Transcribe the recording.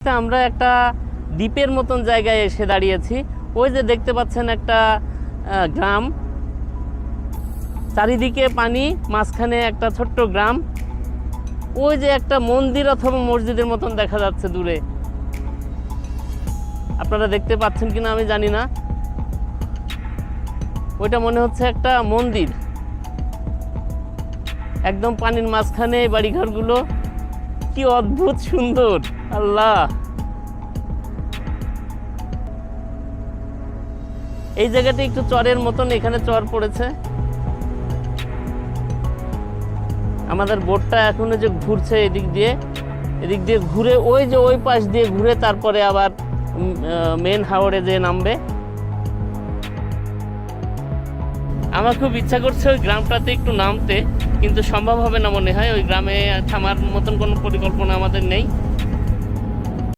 আমরা একটা দ্বীপের মতন জায়গায় এসে দাঁড়িয়েছি। ওই যে দেখতে পাচ্ছেন একটা গ্রাম, চারিদিকে পানি, মাঝখানে একটা ছোট্ট গ্রাম। ওই যে একটা মন্দির অথবা মসজিদের মতন দেখা যাচ্ছে দূরে, আপনারা দেখতে পাচ্ছেন কিনা আমি জানি না। ওইটা মনে হচ্ছে একটা মন্দির, একদম পানির মাঝখানে বাড়িঘরগুলো। কি অদ্ভুত সুন্দর, আল্লাহ। এই জায়গাটা একটু চরের মতন, এখানে চর পড়েছে। আমাদের বোটটা এখনো যে ঘুরছে এদিক দিয়ে ঘুরে ওই যে ওই পাশ দিয়ে ঘুরে তারপরে আবার মেন হাওরে যে নামবে। আমার খুব ইচ্ছা করছে ওই গ্রামটাতে একটু নামতে, কিন্তু সম্ভব হবে না মনে হয়। ওই গ্রামে থামার মতন কোনো পরিকল্পনা আমাদের নেই।